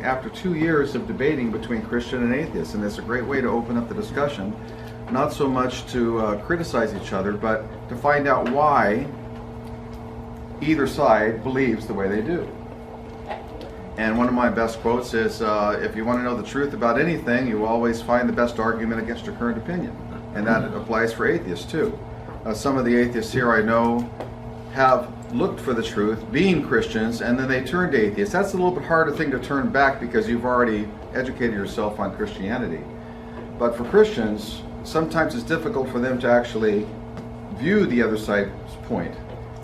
After 2 years of debating between Christian and atheists, and it's a great way to open up the discussion, not so much to criticize each other, but to find out why either side believes the way they do. And one of my best quotes is, if you want to know the truth about anything, you will always find the best argument against your current opinion. And that applies for atheists too. Some of the atheists here I know have looked for the truth, being Christians, and then they turn to atheists. That's a little bit harder thing to turn back because you've already educated yourself on Christianity. But for Christians, sometimes it's difficult for them to actually view the other side's point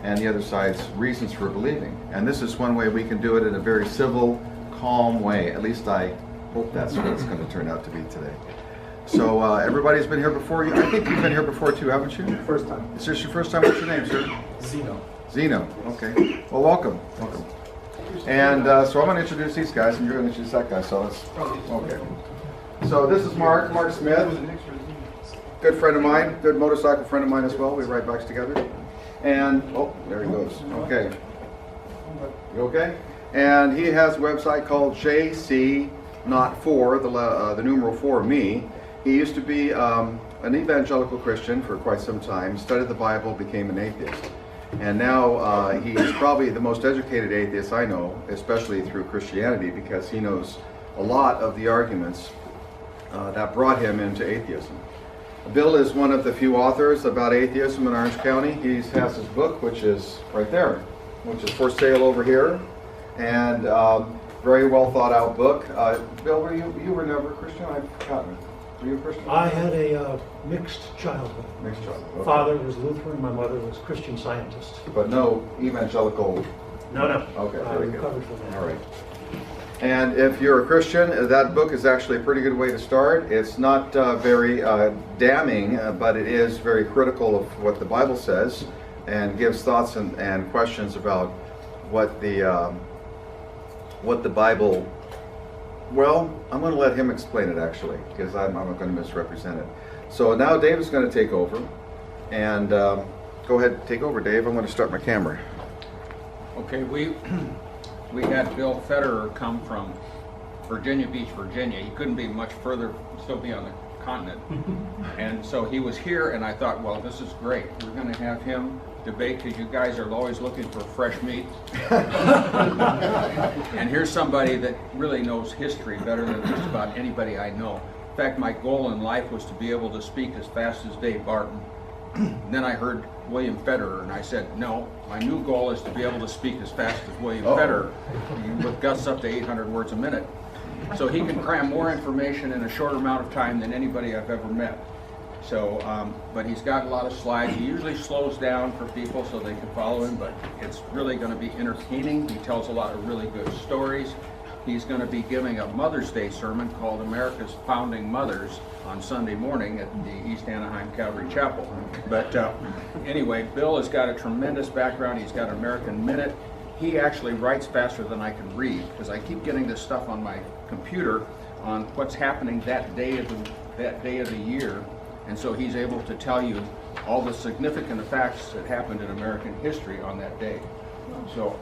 and the other side's reasons for believing. And this is one way we can do it in a very civil, calm way. At least I hope that's what it's going to turn out to be today. So everybody's been here before. I think you've been here before too, haven't you? First time. Is this your first time? What's your name, sir? Zeno. Zeno. Okay. Well, welcome. Welcome. And so I'm going to introduce these guys, and you're going to introduce that guy. So let's. Okay. So this is Mark Smith. Good friend of mine. Good motorcycle friend of mine as well. We ride bikes together. And oh, there he goes. Okay. You okay? And he has a website called JC Not For, the numeral 4 me. He used to be an evangelical Christian for quite some time, studied the Bible, became an atheist. And now he's probably the most educated atheist I know, especially through Christianity, because he knows a lot of the arguments that brought him into atheism. Bill is one of the few authors about atheism in Orange County. He has his book, which is right there, which is for sale over here. And very well thought out book. Bill, you were never a Christian? I've forgotten. Were you a Christian? I had a mixed childhood. Mixed childhood. Okay. Father was Lutheran, my mother was Christian Scientist. But no evangelical. No. Okay, I very good. recovered from that. All right. And if you're a Christian, that book is actually a pretty good way to start. It's not very damning, but it is very critical of what the Bible says and gives thoughts and questions about what the Bible. Well, I'm going to let him explain it actually, because I'm not going to misrepresent it. So now Dave is going to take over, and go ahead, take over, Dave. I'm going to start my camera. Okay, we had Bill Federer come from Virginia Beach, Virginia. He couldn't be much further, still be on the continent. And so he was here, and I thought, well, this is great. We're going to have him debate, because you guys are always looking for fresh meat. And here's somebody that really knows history better than just about anybody I know. In fact, my goal in life was to be able to speak as fast as Dave Barton. Then I heard William Federer, and I said, no, my new goal is to be able to speak as fast as William Federer, with gusts up to 800 words a minute. So he can cram more information in a shorter amount of time than anybody I've ever met. So, but he's got a lot of slides. He usually slows down for people so they can follow him, but it's really going to be entertaining. He tells a lot of really good stories. He's going to be giving a Mother's Day sermon called America's Founding Mothers on Sunday morning at the East Anaheim Calvary Chapel. But anyway, Bill has got a tremendous background. He's got an American Minute. He actually writes faster than I can read, because I keep getting this stuff on my computer on what's happening that day of the year. And so he's able to tell you all the significant facts that happened in American history on that day. So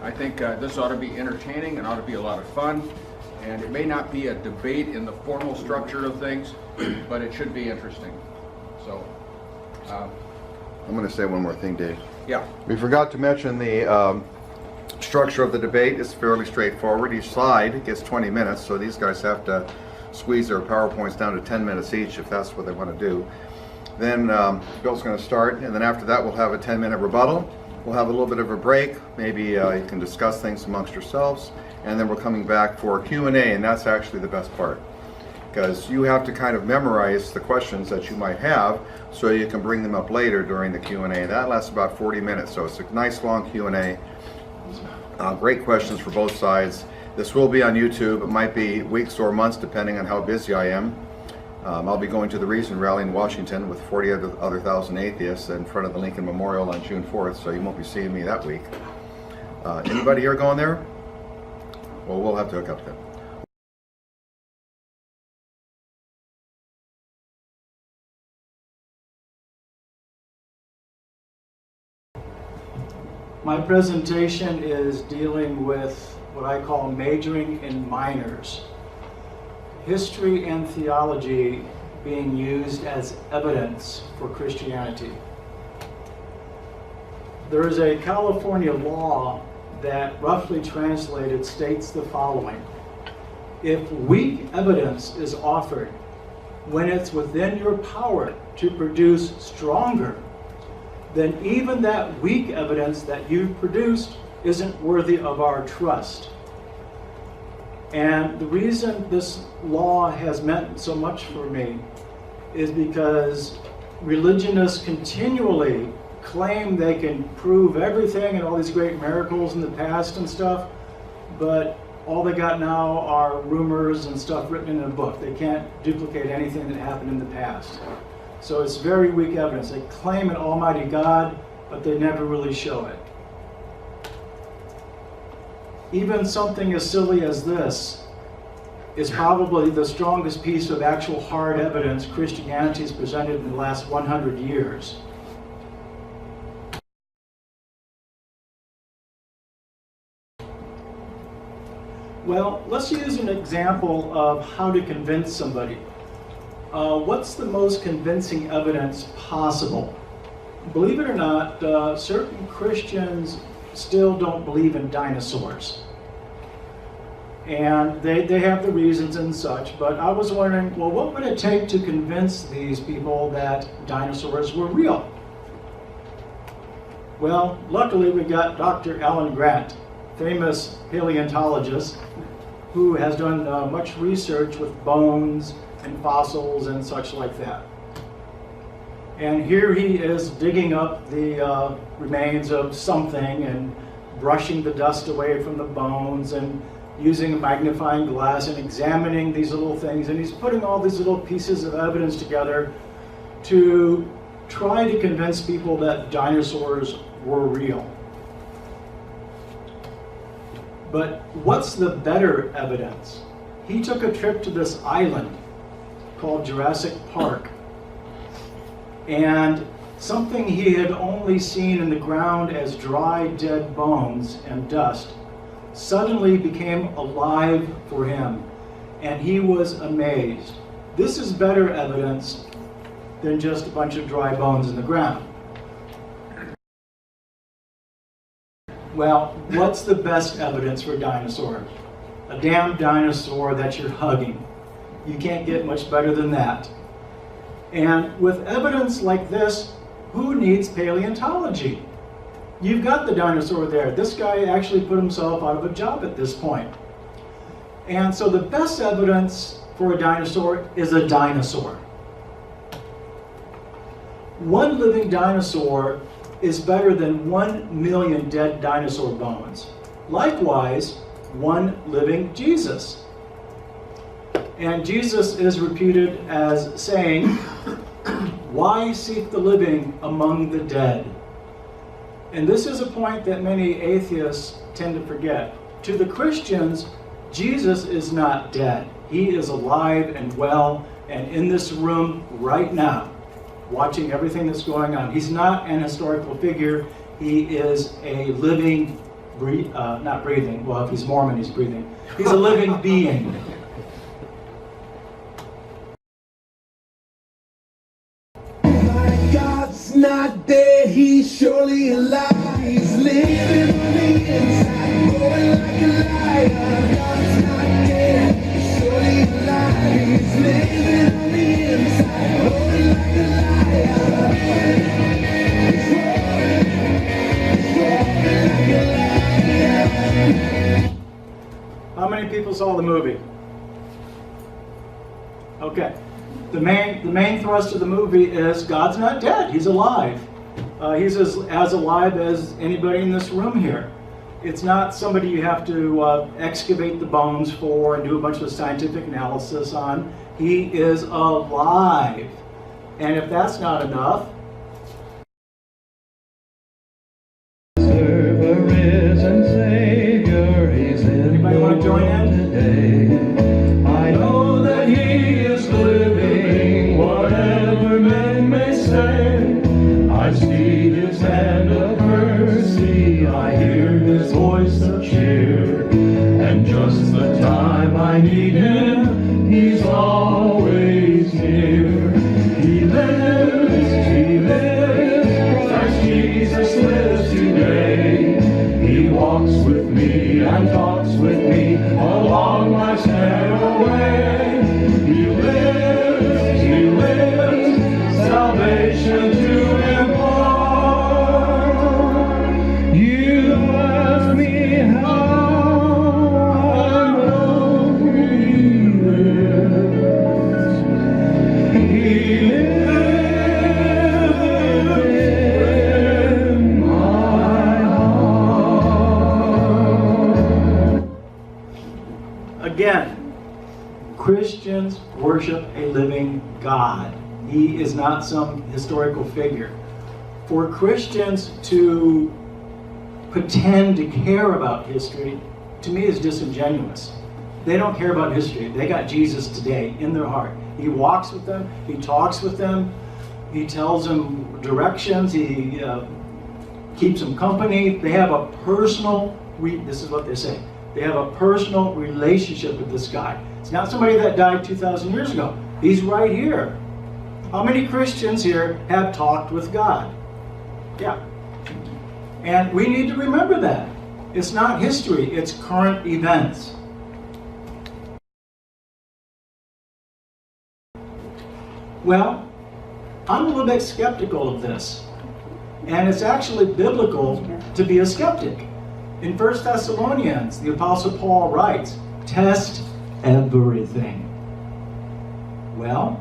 I think this ought to be entertaining and ought to be a lot of fun. And it may not be a debate in the formal structure of things, but it should be interesting. So I'm going to say one more thing, Dave. yeah. We forgot to mention the structure of the debate. Is fairly straightforward. Each side gets 20 minutes, so these guys have to squeeze their PowerPoints down to 10 minutes each if that's what they want to do. Then Bill's going to start, and then after that we'll have a 10-minute rebuttal. We'll have a little bit of a break. Maybe you can discuss things amongst yourselves, and then we're coming back for Q&A, and that's actually the best part, because you have to kind of memorize the questions that you might have so you can bring them up later during the Q&A. That lasts about 40 minutes, so it's a nice long Q&A. Great questions for both sides. This will be on YouTube. It might be weeks or months depending on how busy I am. I'll be going to the Reason Rally in Washington with 40 other thousand atheists in front of the Lincoln Memorial on June 4th, so you won't be seeing me that week. Anybody here going there? Well, we'll have to hook up then. My presentation is dealing with what I call majoring in minors. History and theology being used as evidence for Christianity. There is a California law that, roughly translated, states the following. If weak evidence is offered when it's within your power to produce stronger, then even that weak evidence that you've produced isn't worthy of our trust. And the reason this law has meant so much for me is because religionists continually claim they can prove everything and all these great miracles in the past and stuff, but all they got now are rumors and stuff written in a book. They can't duplicate anything that happened in the past. So it's very weak evidence. They claim an almighty God, but they never really show it. Even something as silly as this is probably the strongest piece of actual hard evidence Christianity has presented in the last 100 years. Well, let's use an example of how to convince somebody. What's the most convincing evidence possible? Believe it or not, certain Christians still don't believe in dinosaurs. And they have the reasons and such, but I was wondering, well, what would it take to convince these people that dinosaurs were real? Well, luckily we got Dr. Alan Grant, famous paleontologist, who has done much research with bones and fossils and such like that. And here he is digging up the remains of something and brushing the dust away from the bones and using a magnifying glass and examining these little things. And he's putting all these little pieces of evidence together to try to convince people that dinosaurs were real. But what's the better evidence? He took a trip to this island called Jurassic Park, and something he had only seen in the ground as dry, dead bones and dust suddenly became alive for him, and he was amazed. This is better evidence than just a bunch of dry bones in the ground. Well, what's the best evidence for dinosaurs? A damn dinosaur that you're hugging. You can't get much better than that. And with evidence like this, who needs paleontology? You've got the dinosaur there. This guy actually put himself out of a job at this point. And so the best evidence for a dinosaur is a dinosaur. One living dinosaur is better than 1 million dead dinosaur bones. Likewise, one living Jesus. And Jesus is reputed as saying, "Why seek the living among the dead?" And this is a point that many atheists tend to forget. To the Christians, Jesus is not dead. He is alive and well and in this room right now, watching everything that's going on. He's not an historical figure. He is a living, not breathing. Well, if he's Mormon, he's breathing. He's a living being. My God's not dead, he's surely alive. He's living on the inside, going like a lion. God's not dead, he's surely alive. He's living on the inside, going like a lion. He's roaring like a lion. How many people saw the movie? Okay. The main thrust of the movie is God's not dead. He's alive. He's as alive as anybody in this room here. It's not somebody you have to excavate the bones for and do a bunch of scientific analysis on. He is alive. And if that's not enough, Serve a risen Savior, he's in anybody want to join in? today. I know that he is living, whatever men may say. I see his hand of mercy, I hear his voice of cheer. walks with me and talks with me along life's narrow way. He lives, salvation to impart. You ask me how I know He lives. He lives in my heart. Again, Christians worship a living God. He is not some historical figure. For Christians to pretend to care about history, to me, is disingenuous. They don't care about history. They got Jesus today in their heart. He walks with them. He talks with them. He tells them directions. He keeps them company. They have a personal, this is what they say, they have a personal relationship with this guy. It's not somebody that died 2,000 years ago. He's right here. How many Christians here have talked with God? Yeah. And we need to remember that. It's not history, it's current events. Well, I'm a little bit skeptical of this. And it's actually biblical to be a skeptic. In 1 Thessalonians, the Apostle Paul writes, test everything. Well,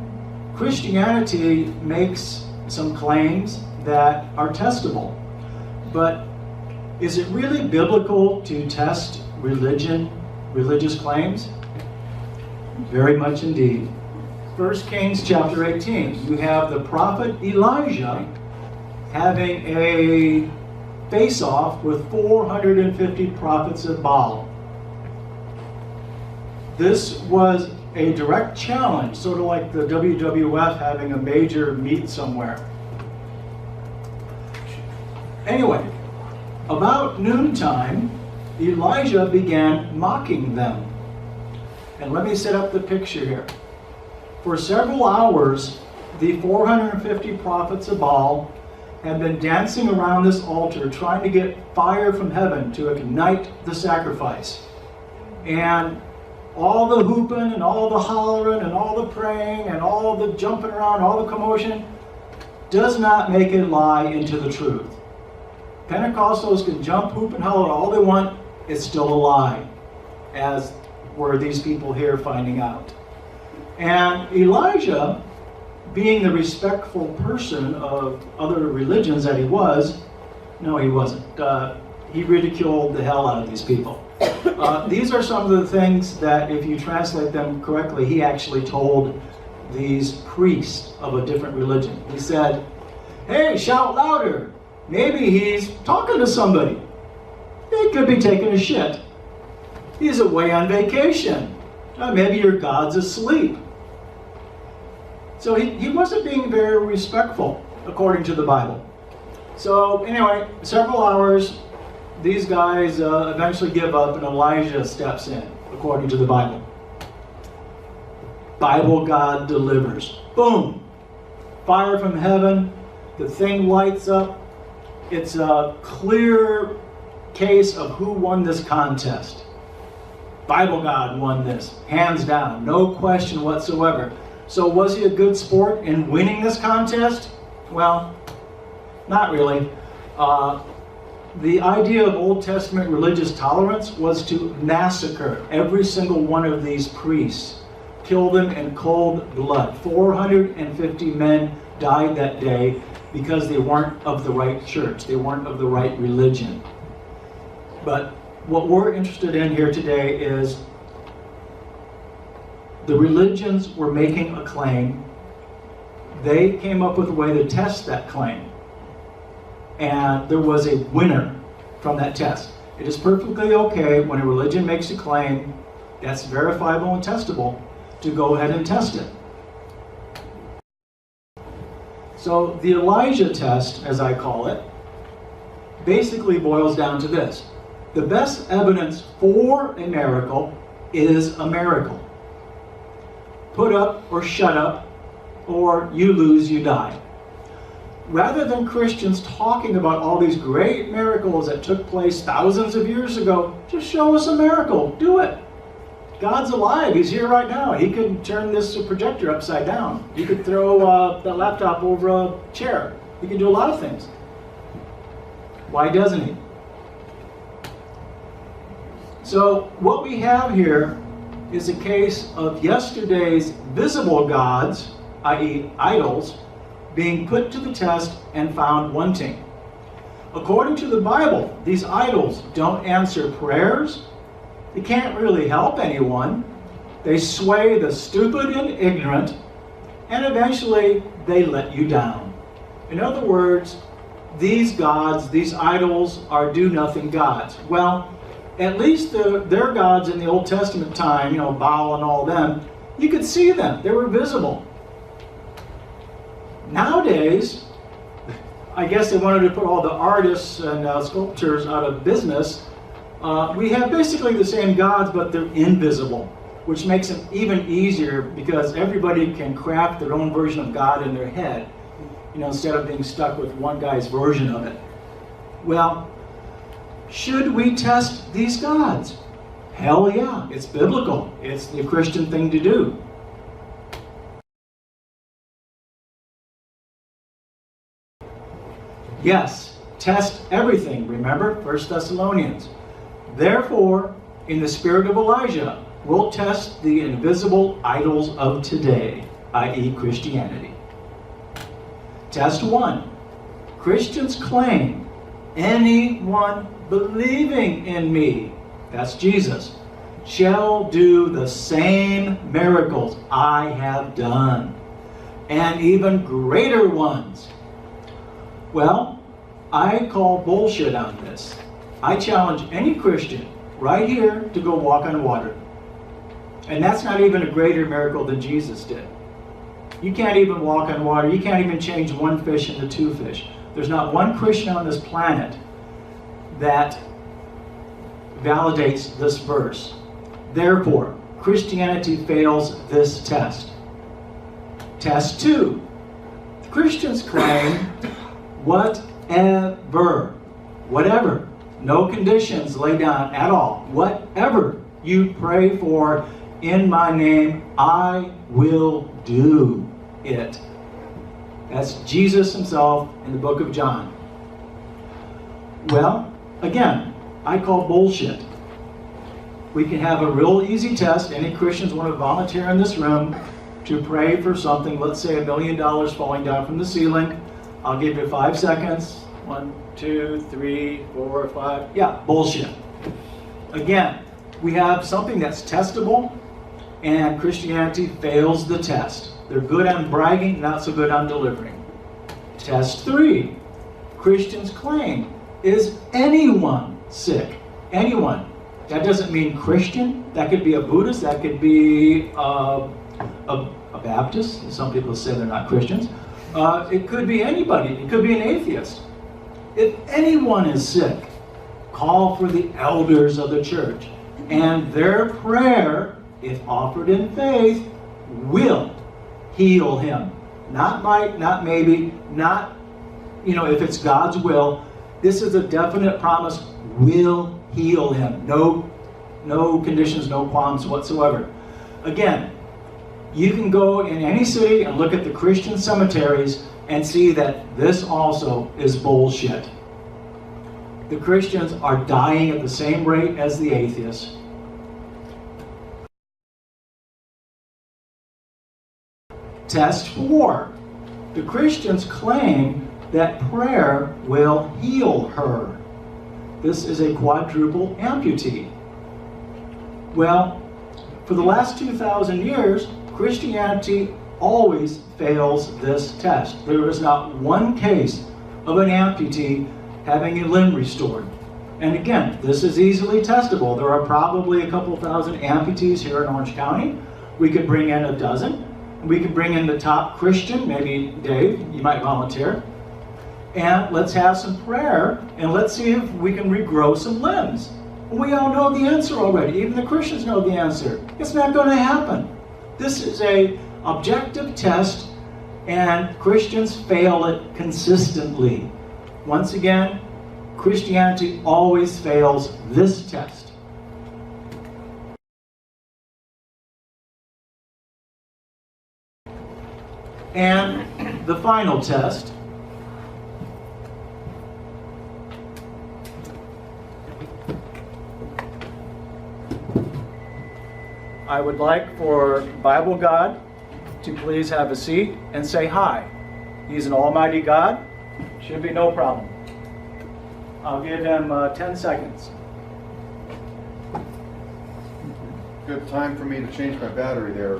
Christianity makes some claims that are testable. But is it really biblical to test religious claims? Very much indeed. 1 Kings chapter 18, you have the prophet Elijah having a face-off with 450 prophets of Baal. This was a direct challenge, sort of like the WWF having a major meet somewhere. Anyway, about noontime, Elijah began mocking them. And let me set up the picture here. For several hours, the 450 prophets of Baal had been dancing around this altar trying to get fire from heaven to ignite the sacrifice. And all the hooping and all the hollering and all the praying and all the jumping around, all the commotion, does not make it lie into the truth. Pentecostals can jump, hoop, and holler all they want. It's still a lie, as were these people here finding out. And Elijah, being the respectful person of other religions that he was, no, he wasn't. He ridiculed the hell out of these people. These are some of the things that, if you translate them correctly, he actually told these priests of a different religion. He said, hey, shout louder. Maybe he's talking to somebody. He could be taking a shit. He's away on vacation. Maybe your God's asleep. So he wasn't being very respectful, according to the Bible. So anyway, several hours, these guys eventually give up and Elijah steps in, according to the Bible. BibleGod delivers. Boom! Fire from heaven. The thing lights up. It's a clear case of who won this contest. BibleGod won this, hands down, no question whatsoever. So was he a good sport in winning this contest? Well, not really. The idea of Old Testament religious tolerance was to massacre every single one of these priests, kill them in cold blood. 450 men died that day because they weren't of the right church, they weren't of the right religion. But what we're interested in here today is the religions were making a claim. They came up with a way to test that claim. And there was a winner from that test. It is perfectly okay when a religion makes a claim that's verifiable and testable to go ahead and test it. So the Elijah test, as I call it, basically boils down to this. The best evidence for a miracle is a miracle. Put up or shut up, or you lose, you die. rather than Christians talking about all these great miracles that took place thousands of years ago, just show us a miracle. Do it. God's alive. He's here right now. He could turn this projector upside down. He could throw the laptop over a chair. He can do a lot of things. Why doesn't he? So what we have here is a case of yesterday's visible gods, i.e. idols, being put to the test and found wanting. According to the Bible, these idols don't answer prayers. They can't really help anyone. They sway the stupid and ignorant, and eventually they let you down. In other words, these gods, these idols, are do-nothing gods. Well, at least their gods in the Old Testament time, Baal and all them, you could see them. They were visible. Nowadays, I guess they wanted to put all the artists and sculptors out of business. We have basically the same gods, but they're invisible, which makes it even easier because everybody can craft their own version of God in their head, instead of being stuck with one guy's version of it. Well, should we test these gods? Hell yeah, it's biblical. It's the Christian thing to do. Yes, test everything. Remember 1 Thessalonians. Therefore, in the spirit of Elijah, we'll test the invisible idols of today, i.e. Christianity. Test 1. Christians claim anyone believing in me, that's Jesus, shall do the same miracles I have done, and even greater ones. Well, I call bullshit on this. I challenge any Christian right here to go walk on water. And that's not even a greater miracle than Jesus did. You can't even walk on water. You can't even change one fish into two fish. There's not one Christian on this planet that validates this verse. Therefore, Christianity fails this test. Test 2. Christians claim whatever, no conditions laid down at all, whatever you pray for in my name, I will do it. That's Jesus himself in the book of John. Well, again, I call bullshit. We can have a real easy test. Any Christians want to volunteer in this room to pray for something, let's say $1 million falling down from the ceiling. I'll give you 5 seconds. 1, 2, 3, 4, 5. Yeah, bullshit. Again, we have something that's testable, and Christianity fails the test. They're good on bragging, not so good on delivering. Test 3. Christians claim, is anyone sick? Anyone. That doesn't mean Christian. That could be a Buddhist. That could be a Baptist. Some people say they're not Christians. It could be anybody. It could be an atheist. If anyone is sick, call for the elders of the church. And their prayer, if offered in faith, will heal him. Not might, not maybe, not, if it's God's will. This is a definite promise, will heal him. No conditions, no qualms whatsoever. Again, you can go in any city and look at the Christian cemeteries and see that this also is bullshit. The Christians are dying at the same rate as the atheists. Test 4. The Christians claim that prayer will heal her. This is a quadruple amputee. Well, for the last 2,000 years, Christianity always fails this test. There is not one case of an amputee having a limb restored. And again, this is easily testable. There are probably a couple thousand amputees here in Orange County. We could bring in a dozen. We could bring in the top Christian, maybe Dave, you might volunteer. And let's have some prayer, and let's see if we can regrow some limbs. We all know the answer already. Even the Christians know the answer. It's not going to happen. This is an objective test And Christians fail it consistently. Once again, Christianity always fails this test. And the final test. I would like for BibleGod to please have a seat and say hi. He's an almighty God. Should be no problem. I'll give him 10 seconds. Good time for me to change my battery there.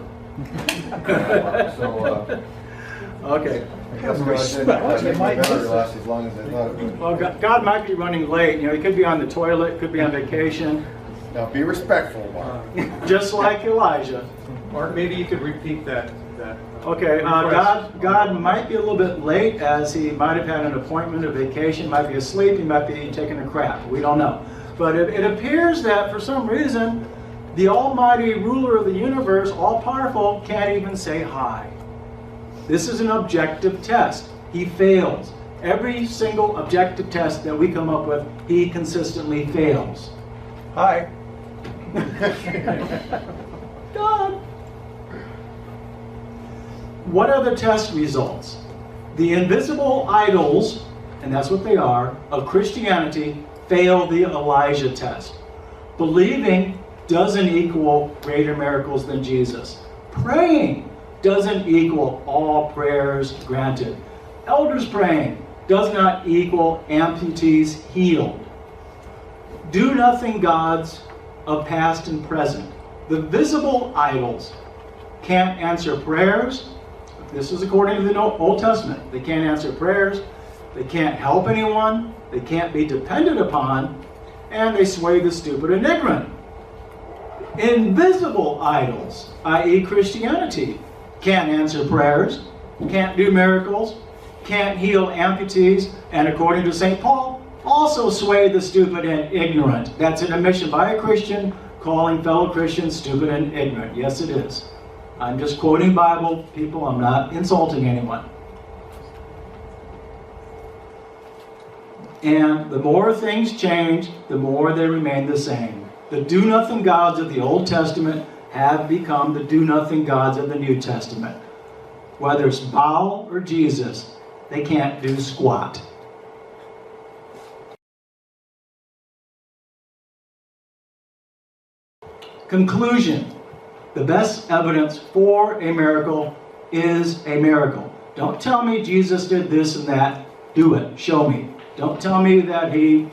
Okay. I think my battery lasts as long as I thought it would. Well, God might be running late. You know, he could be on the toilet, could be on vacation, Now be respectful, Mark. just like Elijah. Mark, maybe you could repeat that. Okay, God might be a little bit late, as he might have had an appointment, a vacation, might be asleep, he might be taking a crap. We don't know. But it appears that for some reason, the almighty ruler of the universe, all-powerful, can't even say hi. This is an objective test. He fails. Every single objective test that we come up with, he consistently fails. Hi. God. What are the test results? The invisible idols, and that's what they are, of Christianity fail the Elijah test. Believing doesn't equal greater miracles than Jesus. Praying doesn't equal all prayers granted. Elders praying does not equal amputees healed. Do-nothing gods of past and present. The visible idols can't answer prayers. This is according to the Old Testament. They can't answer prayers. They can't help anyone. They can't be depended upon. And they sway the stupid and ignorant. Invisible idols, i.e. Christianity, can't answer prayers, can't do miracles, can't heal amputees, and according to St. Paul, also sway the stupid and ignorant. That's an admission by a Christian calling fellow Christians stupid and ignorant. Yes, it is. I'm just quoting Bible, people. I'm not insulting anyone. And the more things change, the more they remain the same. The do-nothing gods of the Old Testament have become the do-nothing gods of the New Testament. Whether it's Baal or Jesus, they can't do squat. Conclusion. The best evidence for a miracle is a miracle. Don't tell me Jesus did this and that. Do it. Show me. Don't tell me that he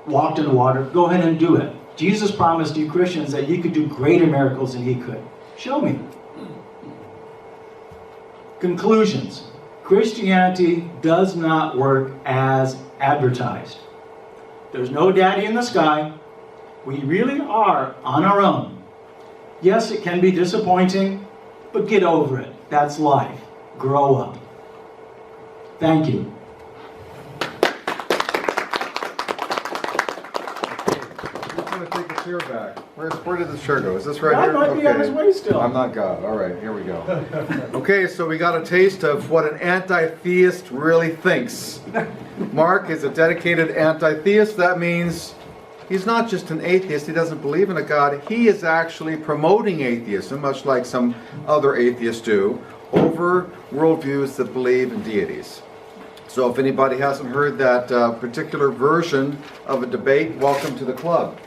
walked in the water. Go ahead and do it. Jesus promised you Christians that you could do greater miracles than he could. Show me. Conclusions. Christianity does not work as advertised. There's no daddy in the sky. We really are on our own. Yes, it can be disappointing, but get over it. That's life. Grow up. Thank you. Who's going to take the chair back? Where did the chair go? Is this right God here? might be on his way still. I'm not God. All right, here we go. Okay, so we got a taste of what an anti-theist really thinks. Mark is a dedicated anti-theist. That means he's not just an atheist. He doesn't believe in a God. He is actually promoting atheism, much like some other atheists do, over worldviews that believe in deities. So if anybody hasn't heard that particular version of a debate, welcome to the club.